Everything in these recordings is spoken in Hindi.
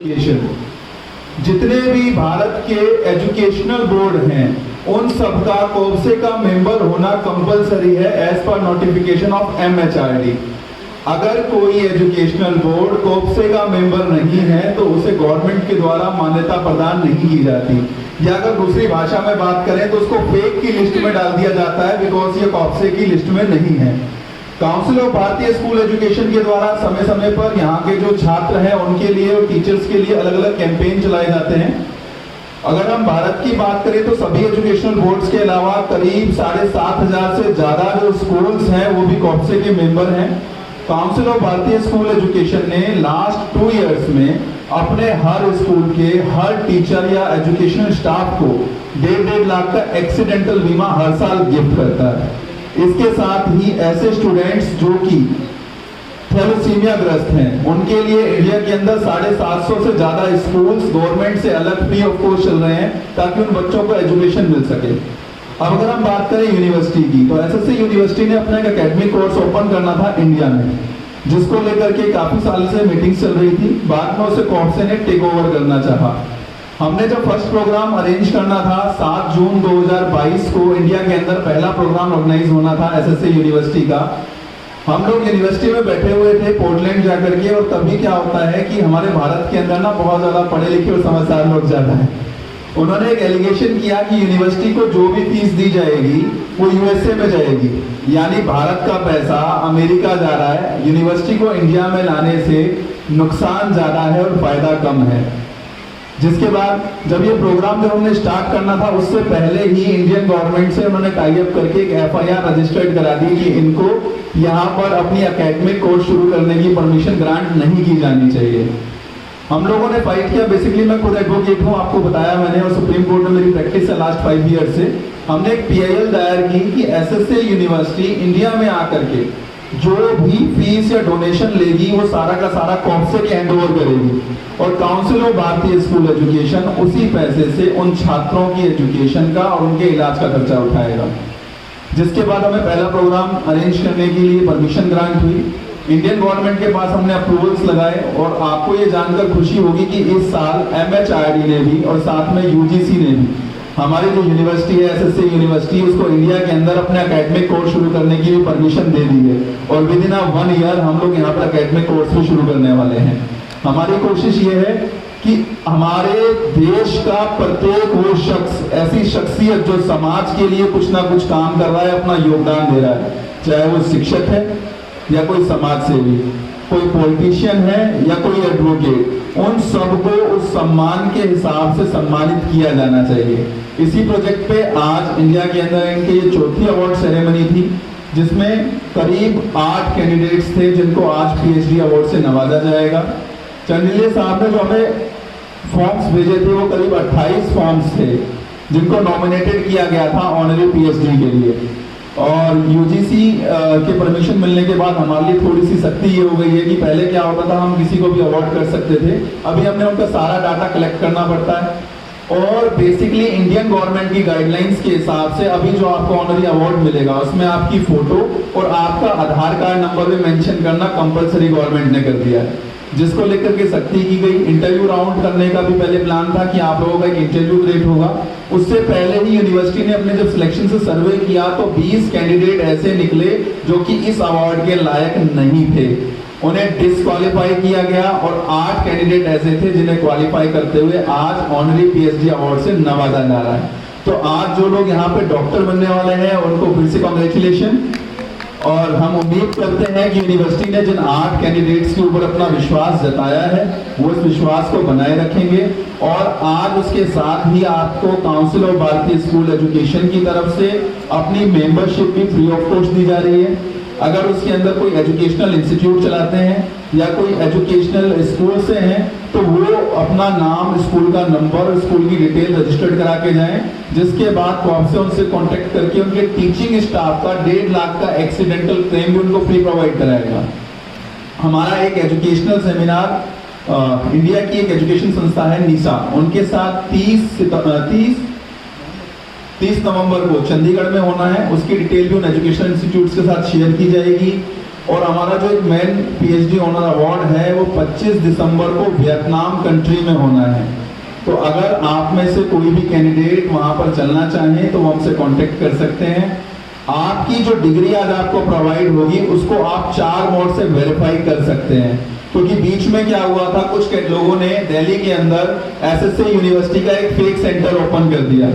जितने भी भारत के एजुकेशनल बोर्ड हैं उन सबका कोप्से का मेंबर होना कंपलसरी है as per notification of MHRD। अगर कोई एजुकेशनल बोर्ड कोप्से का मेंबर नहीं है तो उसे गवर्नमेंट के द्वारा मान्यता प्रदान नहीं की जाती, या अगर दूसरी भाषा में बात करें तो उसको फेक की लिस्ट में डाल दिया जाता है बिकॉज ये कोप्से की लिस्ट में नहीं है। काउंसिल ऑफ भारतीय स्कूल एजुकेशन के द्वारा समय समय पर यहाँ के जो छात्र हैं उनके लिए और टीचर्स के लिए अलग अलग कैंपेन चलाए जाते हैं। अगर हम भारत की बात करें तो सभी एजुकेशनल बोर्ड्स के अलावा करीब 7,500 से ज्यादा जो स्कूल्स हैं वो भी कोप्से के मेंबर हैं। काउंसिल ऑफ भारतीय स्कूल एजुकेशन ने लास्ट 2 इयर्स में अपने हर स्कूल के हर टीचर या एजुकेशनल स्टाफ को 1.5 लाख का एक्सीडेंटल बीमा हर साल गिफ्ट करता है। इसके साथ ही ऐसे स्टूडेंट्स जो कि थैलेसीमिया ग्रस्त हैं उनके लिए इंडिया के अंदर 750 से ज्यादा स्कूल्स गवर्नमेंट से अलग फ्री ऑफ कॉस्ट चल रहे हैं ताकि उन बच्चों को एजुकेशन मिल सके। अब अगर हम बात करें यूनिवर्सिटी की तो SSC यूनिवर्सिटी ने अपना एक एकेडमिक कोर्स ओपन करना था इंडिया में, जिसको लेकर के काफी साल से मीटिंग चल रही थी। बाद में उसे कोप्से ने टेक ओवर करना चाहा। हमने जब फर्स्ट प्रोग्राम अरेंज करना था 7 जून 2022 को इंडिया के अंदर पहला प्रोग्राम ऑर्गेनाइज होना था SSC यूनिवर्सिटी का। हम लोग यूनिवर्सिटी में बैठे हुए थे पोर्टलैंड जाकर के, और तभी क्या होता है कि हमारे भारत के अंदर ना बहुत ज्यादा पढ़े लिखे और समझदार लोग ज्यादा हैं। उन्होंने एक एलिगेशन किया कि यूनिवर्सिटी को जो भी फीस दी जाएगी वो USA में जाएगी, यानी भारत का पैसा अमेरिका जा रहा है, यूनिवर्सिटी को इंडिया में लाने से नुकसान ज्यादा है और फायदा कम है। जिसके बाद जब ये प्रोग्राम जब हमने स्टार्ट करना था उससे पहले ही इंडियन गवर्नमेंट से उन्होंने टाई अप करके एक FIR रजिस्टर्ड करा दी कि इनको यहाँ पर अपनी एकेडमिक कोर्स शुरू करने की परमिशन ग्रांट नहीं की जानी चाहिए। हम लोगों ने फाइट किया। बेसिकली मैं खुद एडवोकेट हूँ, आपको बताया मैंने, और सुप्रीम कोर्ट में मेरी प्रैक्टिस है लास्ट 5 ईयर से। हमने एक PIL दायर की कि SSC यूनिवर्सिटी इंडिया में आकर के जो भी फीस या डोनेशन लेगी वो सारा का सारा कोप्से के हैंड ओवर करेगी, और काउंसिल ऑफ भारतीय स्कूल एजुकेशन उसी पैसे से उन छात्रों की एजुकेशन का और उनके इलाज का खर्चा उठाएगा। जिसके बाद हमें पहला प्रोग्राम अरेंज करने के लिए परमिशन ग्रांट हुई। इंडियन गवर्नमेंट के पास हमने अप्रूवल्स लगाए, और आपको ये जानकर खुशी होगी कि इस साल MHRD ने भी और साथ में UGC ने भी हमारी जो यूनिवर्सिटी है SSC यूनिवर्सिटी उसको इंडिया के अंदर अपने एकेडमिक कोर्स शुरू करने की भी परमिशन दे दी है, और विद इन 1 ईयर हम लोग यहाँ पर एकेडमिक कोर्स भी शुरू करने वाले हैं। हमारी कोशिश ये है कि हमारे देश का प्रत्येक वो शख्स, ऐसी शख्सियत जो समाज के लिए कुछ ना कुछ काम कर रहा है, अपना योगदान दे रहा है, चाहे वो शिक्षक है या कोई समाज सेवी, कोई पॉलिटिशियन है या कोई एडवोकेट, उन सबको उस सम्मान के हिसाब से सम्मानित किया जाना चाहिए। इसी प्रोजेक्ट पे आज इंडिया के अंदर इनकी ये 4थी अवार्ड सेरेमनी थी, जिसमें करीब 8 कैंडिडेट्स थे जिनको आज PhD अवार्ड से नवाजा जाएगा। चंडीले साहब ने जो हमें फॉर्म्स भेजे थे वो करीब 28 फॉर्म्स थे जिनको नॉमिनेटेड किया गया था ऑनरी PhD के लिए, और UGC के परमिशन मिलने के बाद हमारे लिए थोड़ी सी सख्ती ये हो गई है कि पहले क्या होता था हम किसी को भी अवार्ड कर सकते थे, अभी हमने उनका सारा डाटा कलेक्ट करना पड़ता है। और बेसिकली इंडियन गवर्नमेंट की गाइडलाइंस के हिसाब से अभी जो आपको ऑनरी अवार्ड मिलेगा उसमें आपकी फोटो और आपका आधार कार्ड नंबर भी मेंशन करना कंपलसरी गवर्नमेंट ने कर दिया है, जिसको लेकर के सख्ती की गई। इंटरव्यू राउंड करने का भी पहले प्लान था कि आप लोगों का एक इंटरव्यू क्रिएट होगा। उससे पहले ही यूनिवर्सिटी ने अपने जब सिलेक्शन से सर्वे किया तो 20 कैंडिडेट ऐसे निकले जो कि इस अवार्ड के लायक नहीं थे, उन्हें डिस्क्वालीफाई किया गया, और 8 कैंडिडेट ऐसे थे जिन्हें क्वालिफाई करते हुए आज ऑनरी PhD अवार्ड से नवाजा जा रहा है। तो आज जो लोग यहाँ पे डॉक्टर बनने वाले हैं उनको फिर से कॉन्ग्रेचुलेशन, और हम उम्मीद करते हैं कि यूनिवर्सिटी ने जिन 8 कैंडिडेट्स के ऊपर अपना विश्वास जताया है वो इस विश्वास को बनाए रखेंगे। और आज उसके साथ ही आपको काउंसिल ऑफ भारतीय स्कूल एजुकेशन की तरफ से अपनी मेंबरशिप भी फ्री ऑफ कॉस्ट दी जा रही है। अगर उसके अंदर कोई एजुकेशनल इंस्टीट्यूट चलाते हैं या कोई एजुकेशनल स्कूल से हैं तो वो अपना नाम, स्कूल का नंबर, स्कूल की डिटेल रजिस्टर्ड करा के जाएं, जिसके बाद कोप्से उनसे कांटेक्ट करके उनके टीचिंग स्टाफ का 1.5 लाख का एक्सीडेंटल क्लेम भी उनको फ्री प्रोवाइड कराएगा। हमारा एक एजुकेशनल सेमिनार इंडिया की एक एजुकेशन संस्था है NISA, उनके साथ 30 नवंबर को चंडीगढ़ में होना है। उसकी डिटेल भी उन एजुकेशनल इंस्टीट्यूट्स के साथ शेयर की जाएगी। और हमारा जो एक मेन पीएचडी ऑनर अवार्ड है वो 25 दिसंबर को वियतनाम कंट्री में होना है। तो अगर आप में से कोई भी कैंडिडेट वहां पर चलना चाहें तो वो हमसे कांटेक्ट कर सकते हैं। आपकी जो डिग्री आज आपको प्रोवाइड होगी उसको आप 4 मोड से वेरीफाई कर सकते हैं, क्योंकि बीच में क्या हुआ था, कुछ लोगों ने दिल्ली के अंदर एसएसए यूनिवर्सिटी का एक फेक सेंटर ओपन कर दिया।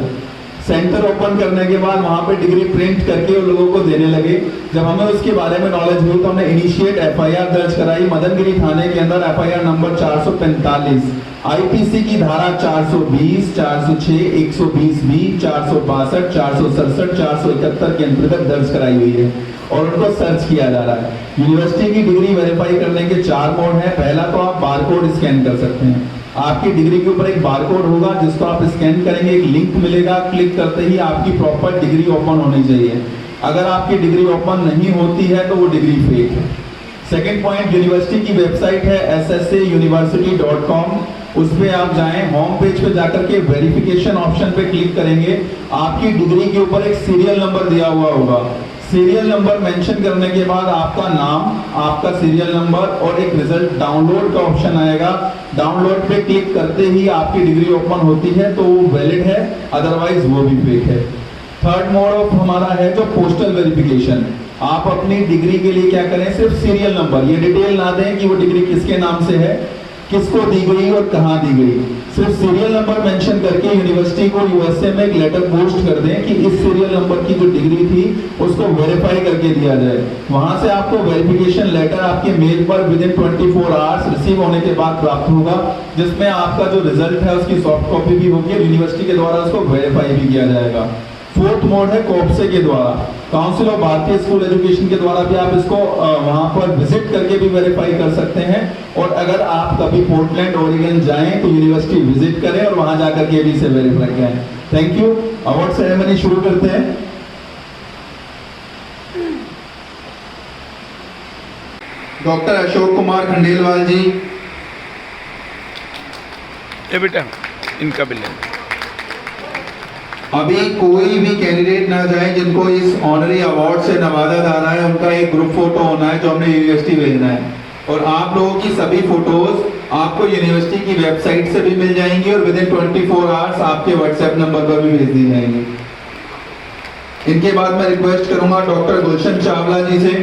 सेंटर ओपन करने के बाद वहां पे डिग्री प्रिंट करके उन लोगों को देने लगे। जब हमें उसके बारे में नॉलेज हुई तो हमने इनिशिएट एफआईआर दर्ज कराई मदनगिरी थाने के अंदर। एफआईआर नंबर 445 आईपीसी की धारा 420, 406, 120B, 462, 467, 471 के अंतर्गत दर्ज कराई हुई है और उनको सर्च किया जा रहा है। यूनिवर्सिटी की डिग्री वेरीफाई करने के 4 मोड है। पहला तो आप बारकोड स्कैन कर सकते हैं। आपकी डिग्री के ऊपर एक बारकोड होगा जिसको आप स्कैन करेंगे, एक लिंक मिलेगा, क्लिक करते ही आपकी प्रॉपर डिग्री ओपन होनी चाहिए। अगर आपकी डिग्री ओपन नहीं होती है तो वो डिग्री फेक है। सेकेंड पॉइंट, यूनिवर्सिटी की वेबसाइट है ssuniversity.com, उस पे आप जाएं, होम पेज पे जाकर के वेरिफिकेशन ऑप्शन पे क्लिक करेंगे। आपकी डिग्री के ऊपर एक सीरियल नंबर दिया हुआ होगा। सीरियल नंबर मेंशन करने के बाद आपका नाम, आपका सीरियल नंबर और एक रिजल्ट डाउनलोड का ऑप्शन आएगा। डाउनलोड पे क्लिक करते ही आपकी डिग्री ओपन होती है तो वो वैलिड है, अदरवाइज वो भी फेक है। थर्ड मोड ऑफ हमारा है जो पोस्टल वेरिफिकेशन। आप अपनी डिग्री के लिए क्या करें, सिर्फ सीरियल नंबर, ये डिटेल ना दें कि वो डिग्री किसके नाम से है, किसको दी गई और कहां दी गई। सिर्फ सीरियल नंबर मेंशन करके यूनिवर्सिटी को यूएसए में एक लेटर पोस्ट कर दें कि इस सीरियल नंबर की जो डिग्री थी उसको वेरीफाई करके दिया जाए। वहां से आपको वेरिफिकेशन लेटर आपके मेल पर विद इन 24 आवर्स रिसीव होने के बाद प्राप्त होगा, जिसमें आपका जो रिजल्ट है उसकी सॉफ्ट कॉपी भी होगी, यूनिवर्सिटी के द्वारा उसको वेरीफाई भी किया जाएगा। फोर्थ मोड है कोप्से के द्वारा, काउंसिल ऑफ भारतीय स्कूल एजुकेशन के द्वारा भी आप इसको वहां पर विजिट करके भी वेरीफाई कर सकते हैं। और अगर आप कभी पोर्टलैंड ओरिगन जाएं तो यूनिवर्सिटी विजिट करें और वहां जाकर के भी से वेरीफाई करें। Thank you. अवार्ड सेरेमनी शुरू करते हैं। डॉक्टर अशोक कुमार खंडेलवाल जी। बेटा इनका भी लें। अभी कोई भी कैंडिडेट ना जाए जिनको इस ऑनरी अवार्ड से नवाजा जा रहा है, उनका एक ग्रुप फोटो होना है जो हमने यूनिवर्सिटी भेजना है। और आप लोगों की सभी फोटोज आपको यूनिवर्सिटी की वेबसाइट से भी मिल जाएंगी और विद इन 24 आवर्स आपके व्हाट्सएप नंबर पर भी भेज दी जाएंगी। इनके बाद मैं रिक्वेस्ट करूंगा डॉक्टर गुलशन चावला जी से